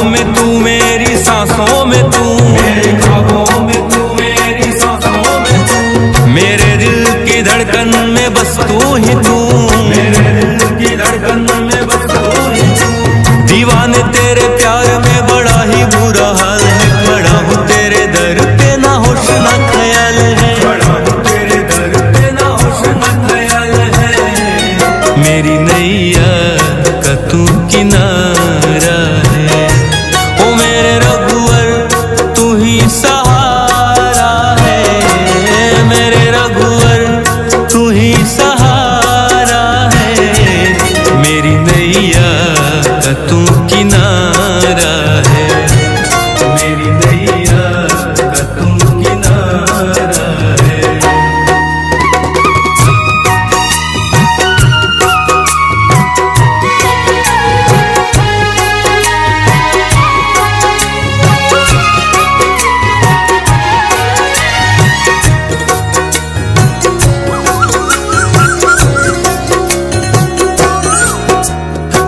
ख्वाबों में तू मेरी सांसों में तू, मेरे ख्वाबों में तू मेरी सांसों में तू, मेरे दिल की धड़कन में बस तू ही तू, मेरे दिल की धड़कन में बस तू ही तू। दीवाने तेरे प्यार में बड़ा ही बुरा हाल है, खड़ा हूँ तेरे दर पे ना होश ना ख्याल है, खड़ा हूँ तेरे दर पे ना होश ना ख्याल है। मेरी नैया का तू किनारा है, ओ मेरे रघुवर तू ही सहारा है, मेरे रघुवर तू ही सहारा है। मेरी नैया का तू किनारा है, मेरी नैया का तू किनारा है।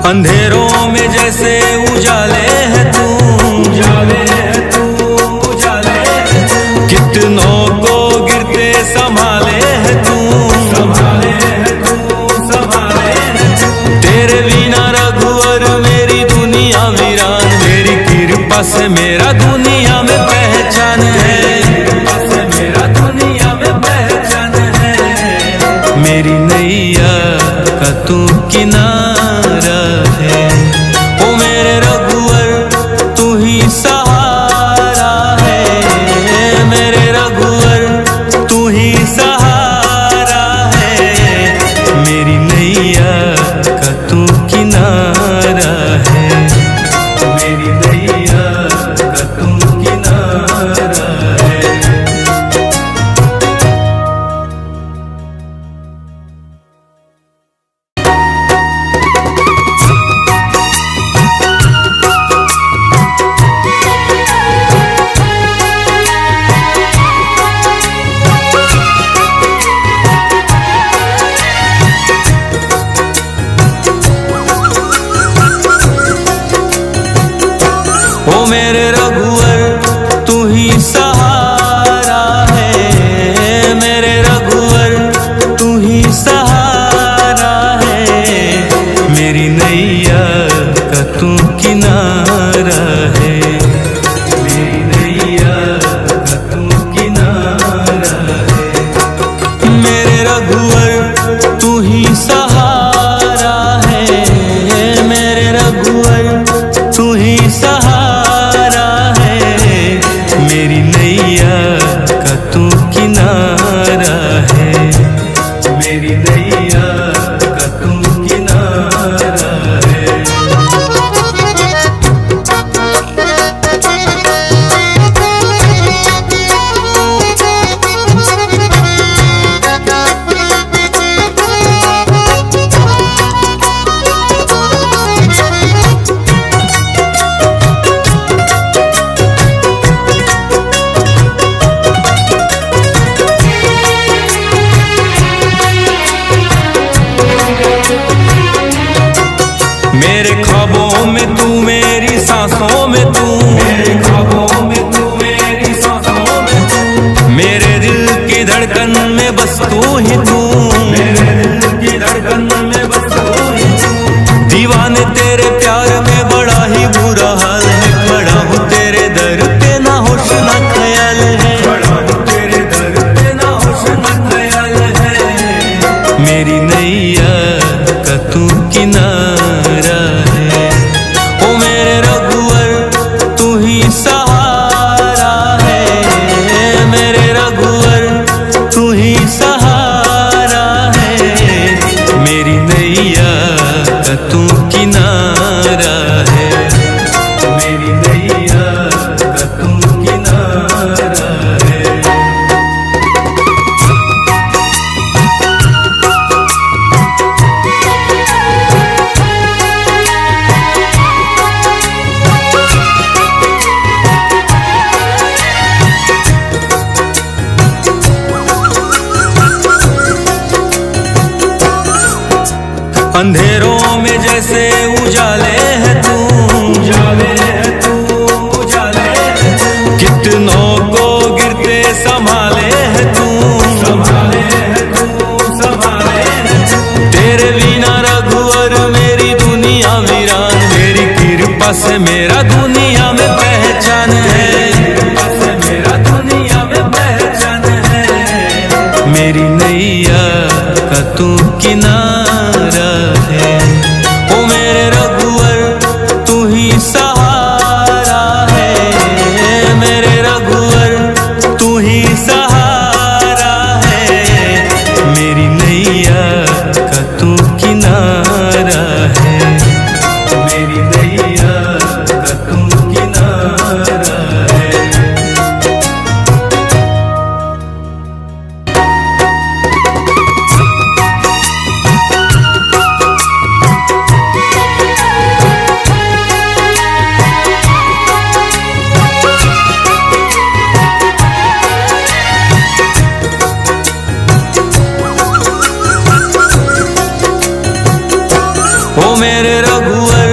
अंधेरों में जैसे उजाले है तू, उजाले है तू, उजाले है तू, कितनों को गिरते संभाले है तू, संभाले है तू, संभाले है तू। तेरे बिना रघुवर मेरी दुनिया वीरान, मेरी कृपा से मेरा दुनिया में पहचान है, कृपा से मेरा दुनिया में पहचान है। मेरी नैया का तू किनारा है, ओ मेरे रघुवर तू ही सहारा है, मेरे रघुवर तू ही सहारा है। मेरी नैया का तू किनारा है, मेरी नैया का तू किनारा है। ओ मेरे रघुवर तू ही सहारा है, मेरे रघुवर तू ही सहारा है। मेरी नैया का तू किनारा है, मेरी नैया का तू किनारा है। मेरे रघुवर तू ही सहारा है, मेरे रघुवर तू ही सहारा है। मेरी नैया का तू किनारा है, मेरी नैया का तू किनारा है। मेरे ख्वाबों में तू मेरी सांसों में तू, मेरे ख्वाबों में तू मेरी सांसों में तू, मेरे दिल की धड़कन में बस तू ही तू, मेरे दिल की धड़कन में बस तू ही तू। दीवाने तेरे प्यार में बड़ा ही बुरा हाल है, खड़ा हूँ तेरे दर पे ना होश ना ख्याल है, खड़ा हूँ तेरे दर पे ना होश ना ख्याल है। मेरी नैया का तू किनारा है, ओ मेरे रघुवर तू ही सहारा है, मेरे रघुवर तू ही सहारा है। मेरी नैया का तू किनारा है, मेरी नैया का तू किनारा है। अंधेरों में जैसे उजाले है तू, उजाले है तू, से मेरा दुनिया में पहचान है, कृपा से मेरा दुनिया में पहचान है। मेरी नैया का तू किनारा है, ओ मेरे रघुवर तू ही सहारा है, मेरे रघुवर तू ही सहारा है। मेरी नैया का तू किनारा है, मेरी नैया का तू किनारा है। ओ मेरे रघुवर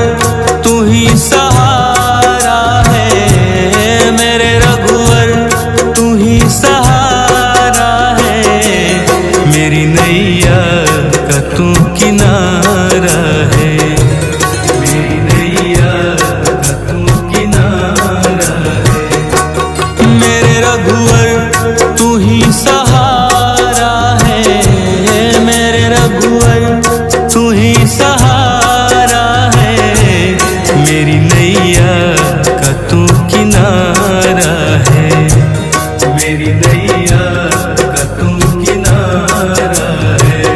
तू ही सहारा है, मेरे रघुवर तू ही सहारा है। मेरी नैया का तू किनारा है, मेरी नैया का तू किनारा है। मेरे रघुवर तू ही सहारा है, मेरे रघुवर तू ही सहारा है। मेरी नैया का तू किनारा है, मेरी नैया का तू किनारा है।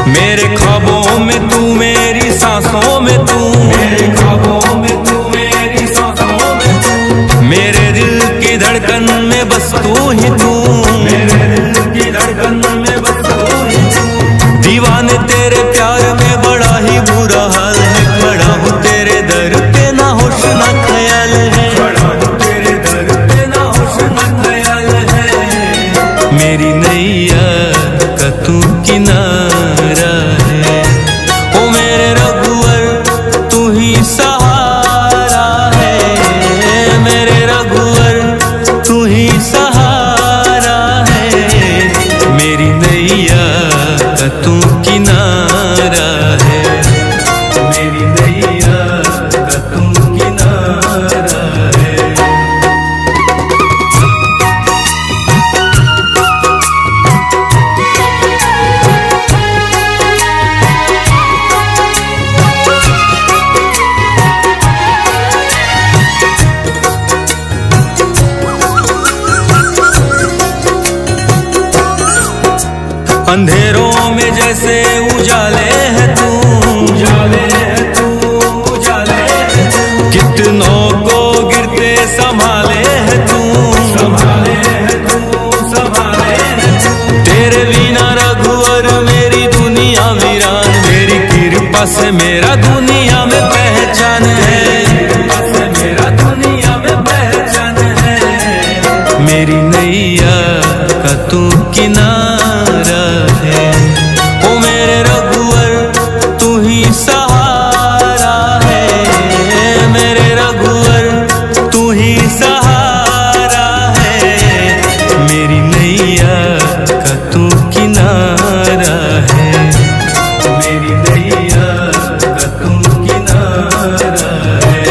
मेरे ख्वाबों में तू, मेरी सांसों में तू, मेरे ख्वाबों में तू, मेरी सांसों में तू, मेरे दिल की धड़कन में बस तू ही तू, मेरे दिल की धड़कन में बस तू ही तू। दीवाने तेरे प्यार में बड़ा ही बुरा हाल है, खड़ा हूँ तेरे दर पे ना होश ना ख्याल है, खड़ा हूँ तेरे दर पे ना होश ना ख्याल है। मेरी नैया का तू किनारा है, ओ मेरे रघुवर तू ही सहारा है, मेरे रघुवर तू ही सहारा है। मेरी नैया का तू किनारा है, मेरी नैया का तू किनारा है। अंधेरों में जैसे उजाले है तू, उजाले है तू, उजाले है तू। कितनों को गिरते संभाले है तू, संभाले है तू, संभाले है तू। तेरे बिना रघुवर मेरी दुनिया वीरान, मेरी कृपा से मेरा दुनिया में पहचान है, कृपा से मेरा दुनिया में पहचान है। मेरी नैया का तू किनारा है, ओ मेरे रघुवर तू ही सहारा है, मेरे रघुवर तू ही सहारा है। मेरी नैया का तू किनारा है, मेरी नैया का तू किनारा है।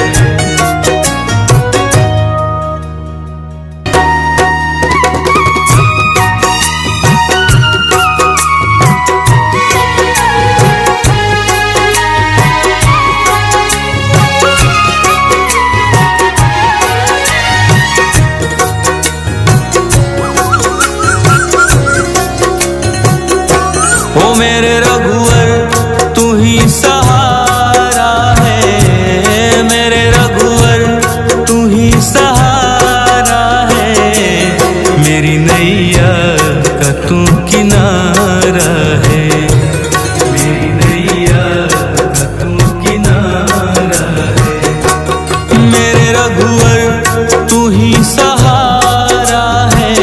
रघुवर तू ही सहारा है,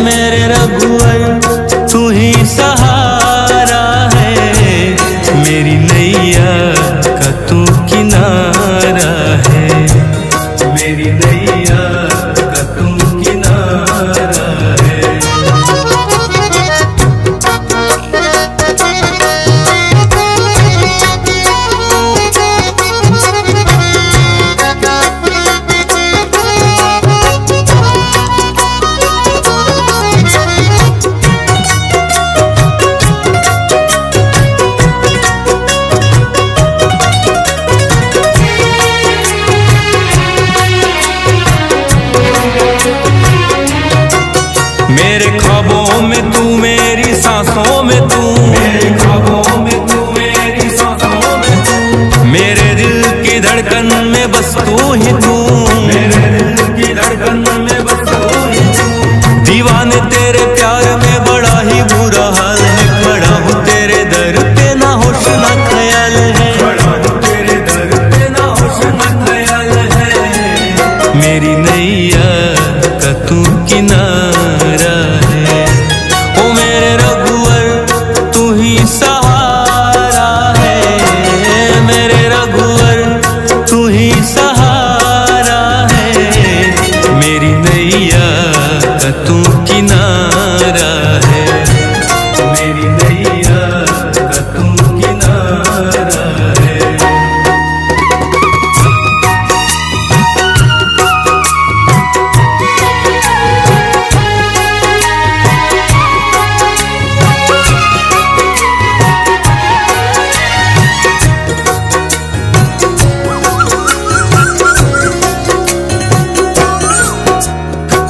मेरे रघुवर तू ही सहारा है, मेरी नैया का तू किनारा है, मेरी नैया का तू किनारा है। मेरे ख्वाबों में तू, मेरी सांसों में तू, मेरे ख्वाबों में तू, मेरी सांसों में तू, मेरे दिल की धड़कन में बस तू ही तू, मेरे दिल की धड़कन में बस तू ही तू। दीवाने तेरे प्यार में बड़ा ही बुरा हाल है, खड़ा हूँ तेरे दर पे ना होश ना ख्याल है, खड़ा हूँ तेरे दर पे ना होश ना ख्याल है, मेरी नैया का तू किनारा है, ओ मेरे रघुवर तू ही सहारा है, मेरे रघुवर तू ही सहारा है, मेरी नैया का तू किनारा है, मेरी नैया का तू किनारा है।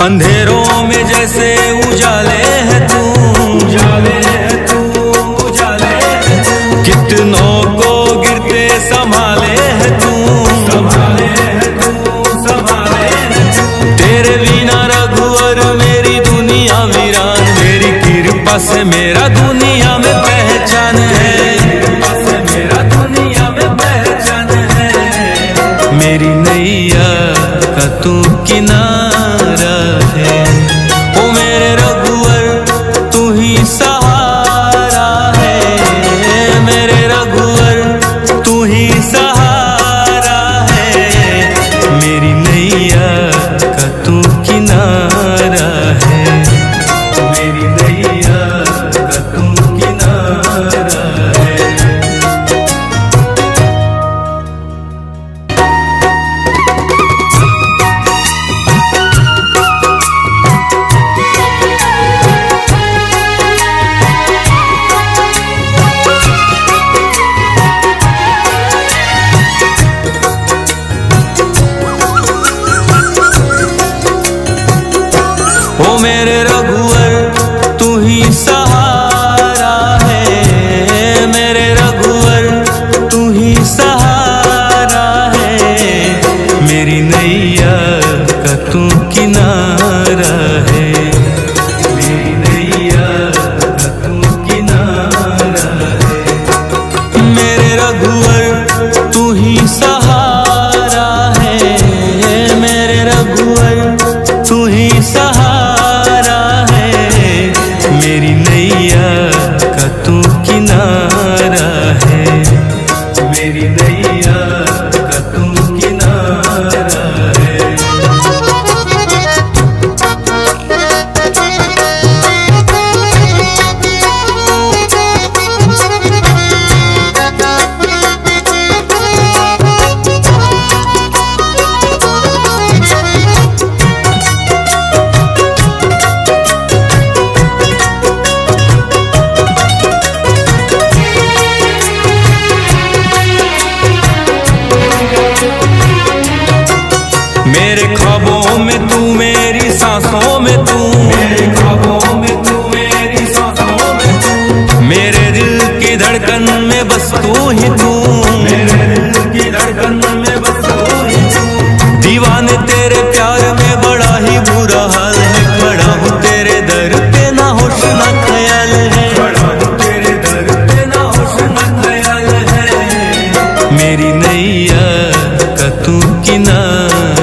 अंधेरों में जैसे उजाले है तू, उजाले है तू, उजाले है तू, कितनों को गिरते संभाले है तू, संभाले है तू, संभाले है तू। तेरे बिना रघुवर मेरी दुनिया वीरान, मेरी कृपा से मेरा दुनिया में पहचान है, कृपा से मेरा दुनिया में पहचान है, मेरी नैया का तू किनारा है, ओ मेरे रघुवर तू ही सहारा है, मेरे रघुवर तू ही सहारा है, मेरी नैया का तू किनारा है, मेरी नैया का तू किनारा है। ओ मेरे रघुवर तू ही सहारा है, मेरे रघुवर तू ही सहारा है, मेरी नैया का तू किनारा है, मेरी नैया का तू किनारा है, मेरे रघुवर तू ही सहारा है, मेरे रघुवर तू ही सहारा है, मेरी नैया का तू किनारा है, मेरी नैया का तू किनारा है। मेरे ख्वाबों में तू, मेरी सांसों में तू, मेरे ख्वाबों में तू, मेरी सांसों में तू, मेरे दिल की धड़कन में बस तू ही तू, मेरे दिल की धड़कन में बस तू ही तू। दीवाने तेरे प्यार में बड़ा ही बुरा हाल है, खड़ा हूँ तेरे दर पे ना होश ना ख्याल है, खड़ा हूँ तेरे दर पे ना होश ना ख्याल है, मेरी नैया का तू किनारा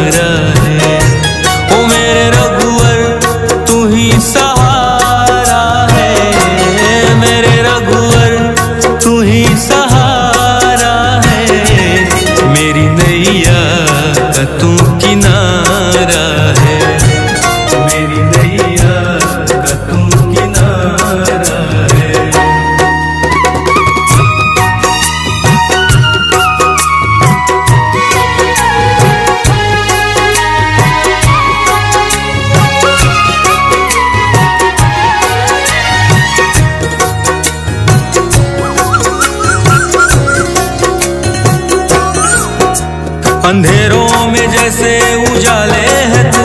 अंधेरों में जैसे उजाले है तू,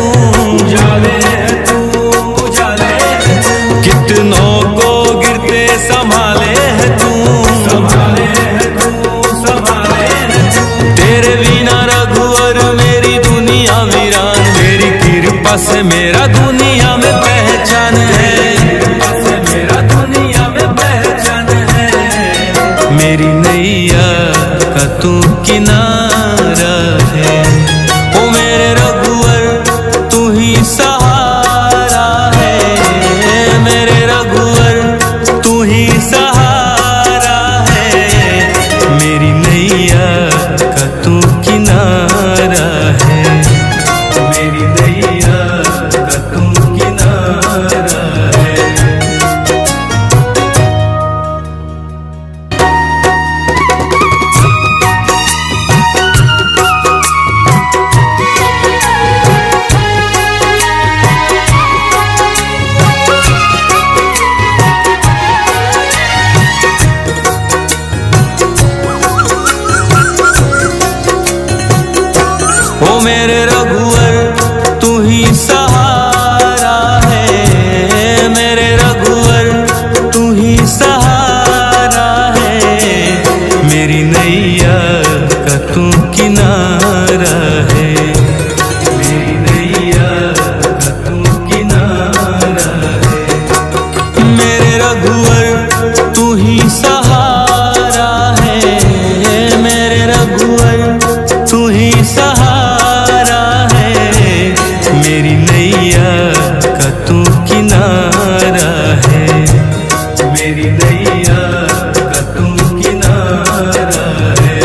उजाले है तू, उजाले है तू। कितनों को गिरते संभाले है तू, संभाले है तू, संभाले है तू। तेरे बिना रघुवर मेरी दुनिया वीरान, तेरी कृपा से मेरा दुनिया में पहचान है, कृपा से मेरा दुनिया में पहचान है। मेरी नैया का तू किनारा है, ओ मेरे रघुवर तू ही सहारा है, मेरे रघुवर तू ही सहारा है। मेरी नैया का तू किनारा है, मेरी नैया का तू किनारा है। ओ मेरे रघुवर तू ही सहारा है, मेरे रघुवर तू ही सहारा है। मेरी नैया का तू किनारा है, मेरी नैया का तू किनारा है। मेरे रघुवर तू ही सहारा है, मेरे रघुवर तू ही सहारा है। मेरी नैया का तू किनारा है, मेरी नैया का तू किनारा है।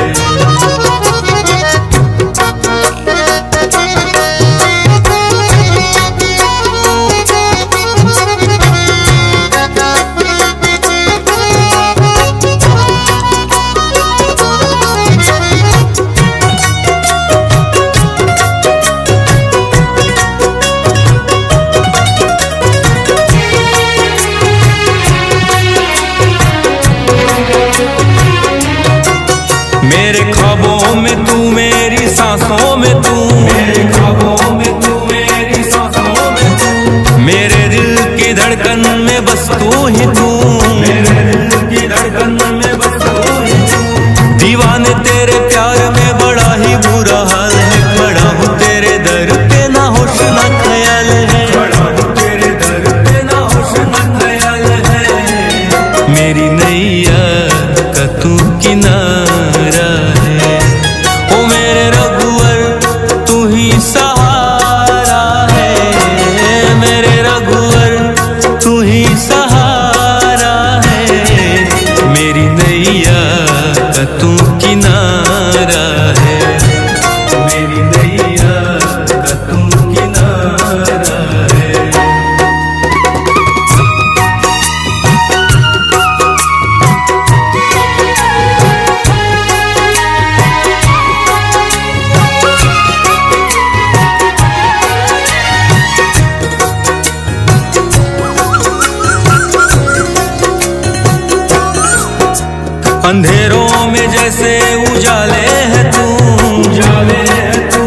मेरे ख्वाबों में तू, मेरी सांसों में तू, मेरे ख्वाबों में तू, मेरी सांसों में तू। मेरे दिल की धड़कन में बस तू ही तू, मेरे दिल की धड़कन में बस तू ही तू। दीवाने तेरे प्यार में बड़ा ही बुरा हाल है, खड़ा हूँ तेरे दर पे ना होश ना ख्याल है, खड़ा हूँ तेरे दर पे ना होश ना ख्याल है। मेरी नैया का तू किनारा है, ओ मेरे रघुवर तू ही सहारा है, मेरे रघुवर तू ही सहारा है। मेरी नैया का तू किनारा है, मेरी नैया का तू किनारा है। अंधेरों में जैसे उजाले है तू, उजाले है तू,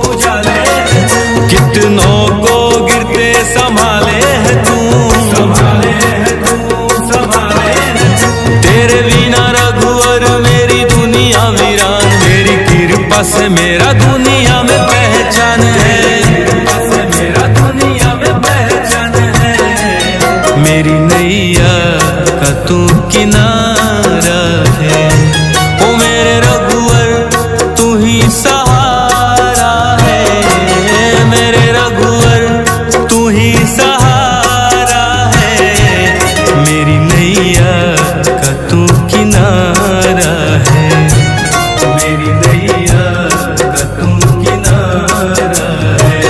उजाले है तू। कितनों को गिरते संभाले है तू, संभाले है तू, संभाले है तू। तेरे बिना रघुवर मेरी दुनिया वीरान, तेरी कृपा से मेरा दुनिया में पहचान है, कृपा से मेरा दुनिया में पहचान है। मेरी नैया का तू किनारा है, ओ मेरे रघुवर तू ही सहारा है, मेरे रघुवर तू ही सहारा है। मेरी नैया का तू किनारा है, मेरी नैया का तू किनारा है।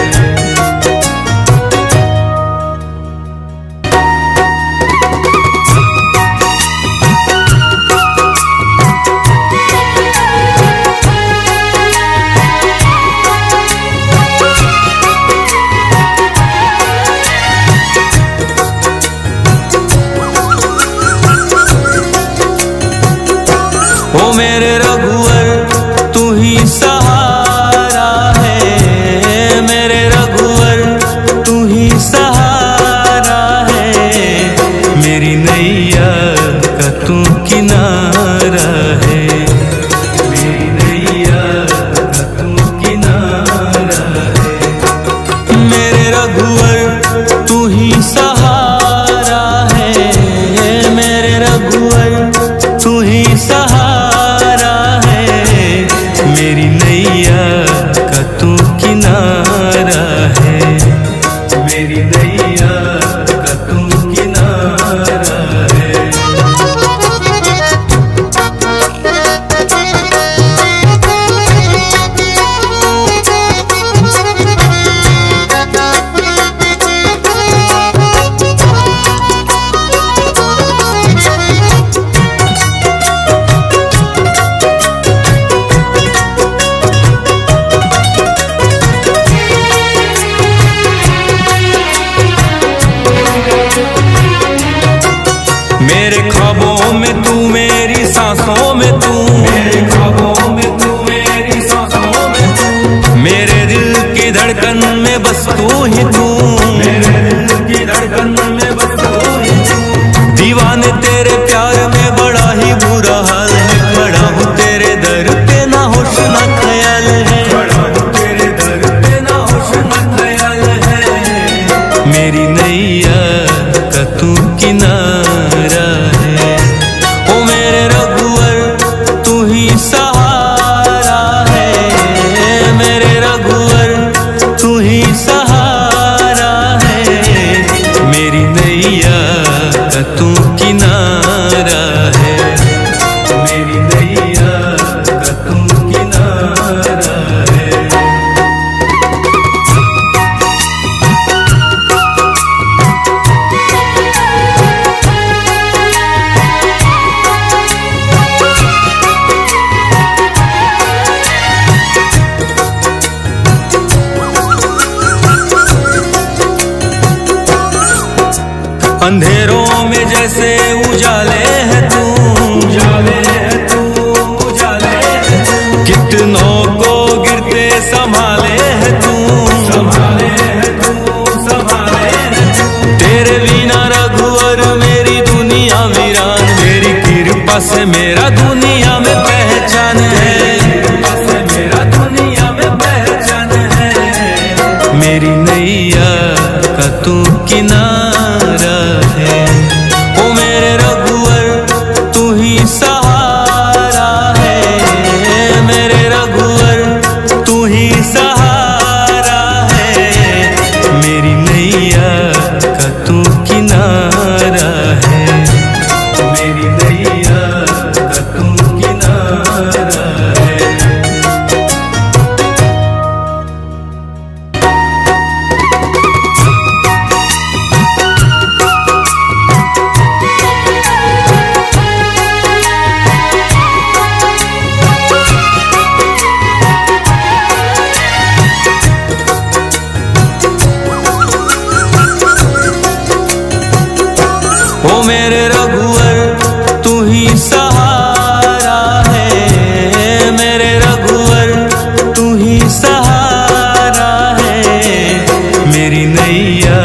नैया का तू किनारा है, मेरी नैया का तू किनारा है। मेरे ख्वाबों में तू, मेरी सांसों में तू, मेरे ख्वाबों में तू, मेरी सांसों में तू, मेरे दिल की धड़कन में बस तू ही तू, मेरे दिल की धड़कन में बस तू ही तू। दीवाने तेरे प्यार में बड़ा ही बुरा हाल है, खड़ा हूँ तेरे दर पे ना होश ना ख्याल है, खड़ा हूँ तेरे दर पे ना होश ना ख्याल है। मेरी नैया का तू किनारा है, ओ मेरे रघुवर तू ही सहारा है, मेरे रघुवर तू ही सहारा है। मेरी नैया का तू किनारा है, मेरी नैया का तू किनारा है। अंधेरों में जैसे उजाले है तू, उजाले है तू, उजाले है तू। कितनों को गिरते संभाले है तू, संभाले है तू, संभाले है तू। तेरे बिना रघुवर मेरी दुनिया वीरान, तेरी कृपा से मेरा दुनिया में पहचान है, कृपा से मेरा दुनिया में पहचान है। मेरी नैया का तू किनारा है, ओ मेरे रघुवर तू ही सहारा है, मेरे रघुवर तू ही सहारा है। मेरी नैया का तू किनारा है, मेरी नैया का तू किनारा है। ओ मेरे रघुवर तू ही सहारा है, मेरे रघुवर तू ही सहारा है। मेरी नैया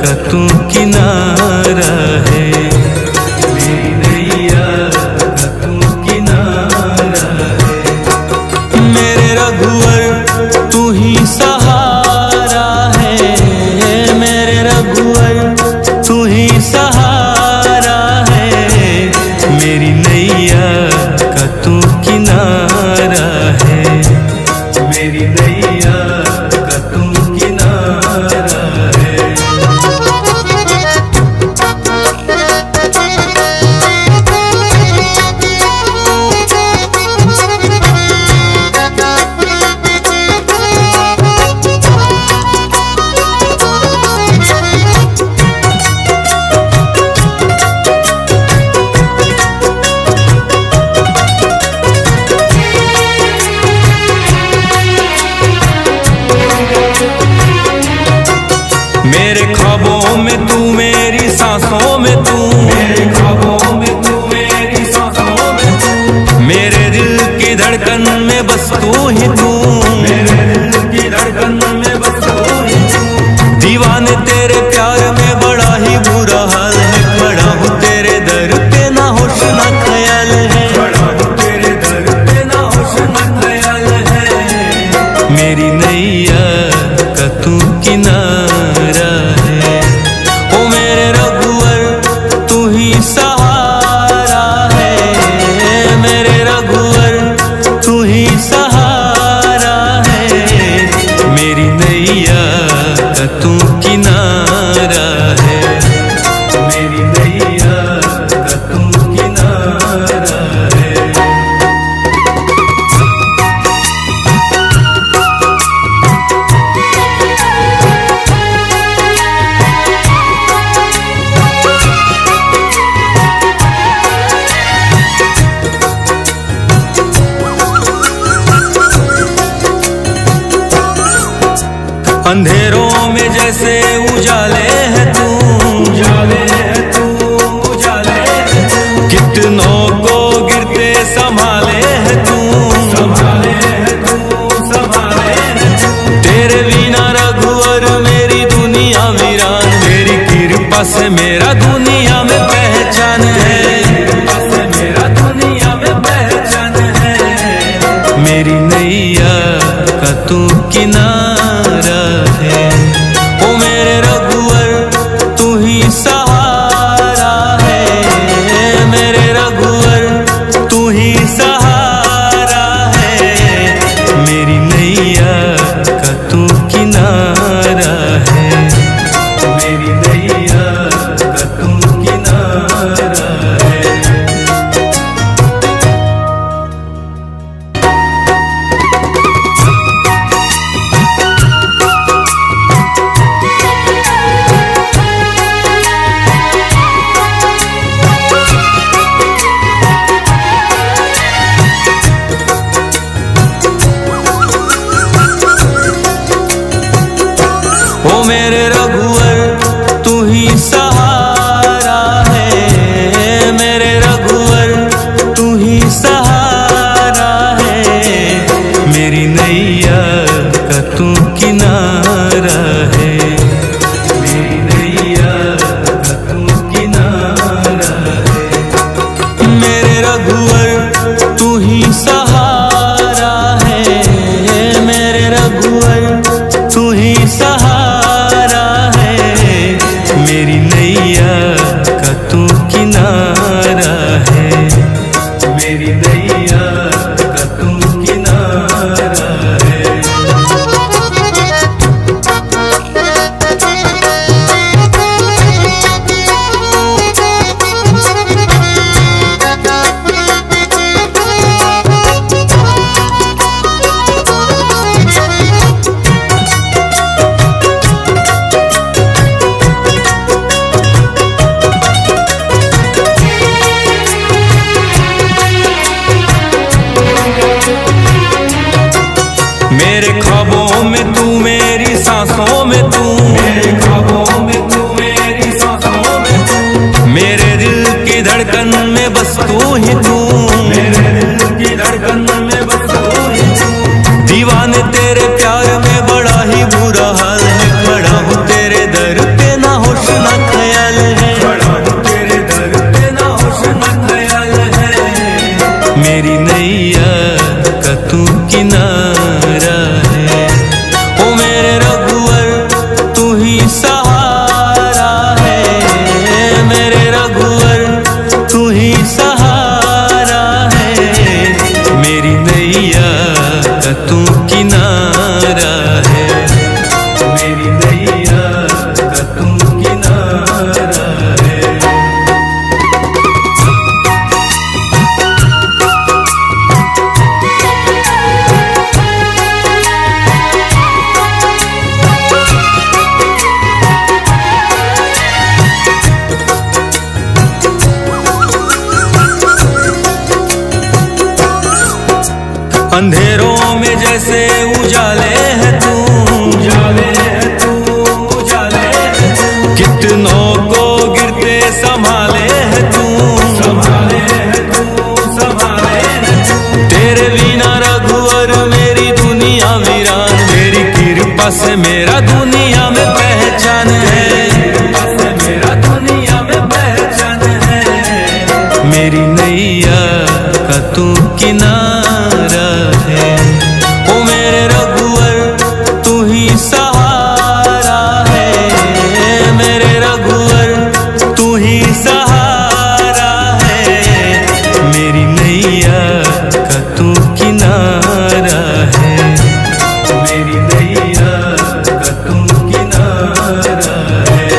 का तू किनारा है, मेरी नैया का तू किनारा है। मेरे रघुवर तू ही सहारा है, मेरे रघुवर तू ही सहारा है। मेरी नैया का तू किनारा है, मेरी नैया का तू किनारा है। मेरे ख्वाबों में तू, मेरी सांसों में तू, मेरे ख्वाबों में तू, मेरी सांसों में तू, मेरे दिल की धड़कन में बस तू ही तू, मेरे दिल की धड़कन में बस तू ही तू। दीवाने तेरे प्यार में बड़ा ही बुरा हाल है, खड़ा हूँ तेरे दर पे ना होश ना ख्याल है, खड़ा हूँ तेरे दर पे ना होश ना ख्याल है। मेरी नैया का तू किनारा है, ओ मेरे रघुवर तू ही सहारा है, मेरे रघुवर तू ही सहारा अंधेरों में जैसे उजाले है तू, उजाले है तू, उजाले है तू। कितनों को गिरते संभाले है तू, संभाले है तू, संभाले है तू। तेरे बिना रघुवर मेरी दुनिया वीरान, तेरी कृपा से मेरा दुनिया में पहचान है, कृपा से मेरा दुनिया में पहचान है। मेरी नैया का तू किनारा है, ओ मेरे रघुवर तू ही सहारा है, मेरे रघुवर तू ही सहारा है। मेरी नैया का तू किनारा है, मेरी नैया का तू किनारा है। ओ मेरे रघुवर तू ही सहारा है, मेरे रघुवर तू ही सहारा है। मेरी नैया का तू किनारा है, मेरी नैया का तू किनारा है। मेरे रघुवर तू ही सहारा है, मेरे रघुवर तू ही सहारा है। मेरी नैया का तू किनारा है, मेरी नैया का तू किनारा है। मेरे ख्वाबों में तू, मेरी सांसों में तू, मेरे ख्वाबों में तू, मेरी सांसों में तू। मेरे दिल की धड़कन में बस तू ही तू, मेरे दिल की धड़कन में बस तू ही तू। दीवाने तेरे प्यार में बड़ा ही बुरा हाल है, खड़ा हूँ तेरे दर पे ना होश ना ख्याल है, खड़ा हूँ तेरे दर पे ना होश ना ख्याल है। मेरी नैया का तू किनारा है, ओ मेरे रघुवर तू ही सहारा है, मेरे रघुवर तू ही सहारा है। मेरी नैया का तू किनारा है, मेरी नैया का तू किनारा है। अंधेरों में जैसे उजाले है तू, उजाले है तू, उजाले है तू। कितनों को गिरते संभाले है तू, संभाले है तू, संभाले है तू। तेरे बिना रघुवर मेरी दुनिया वीरान, तेरी कृपा से मेरा दुनिया में पहचान है, कृपा से मेरा दुनिया में पहचान है। मेरी नैया का तू किनारा है, ओ मेरे रघुवर तू ही सहारा है, मेरे रघुवर तू ही सहारा है। मेरी नैया का तू किनारा है, मेरी नैया का तू किनारा है।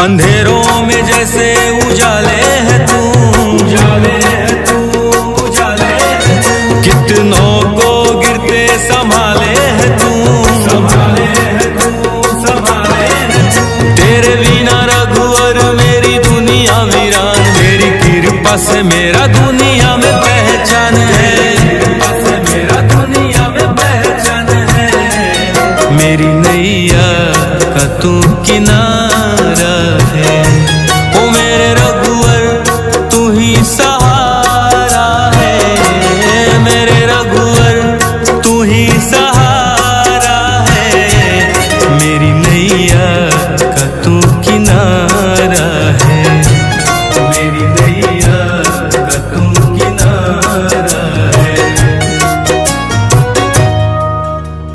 अंधेरों में जैसे उजाले है तू, उजाले है तू, उजाले है तू। कितनों को गिरते संभाले है तू, संभाले है तू, संभाले है तू। तेरे बिना रघुवर मेरी दुनिया वीरान, तेरी कृपा से मेरा दुनिया में पहचान है, कृपा से मेरा दुनिया में पहचान है। मेरी नैया का तू किनारा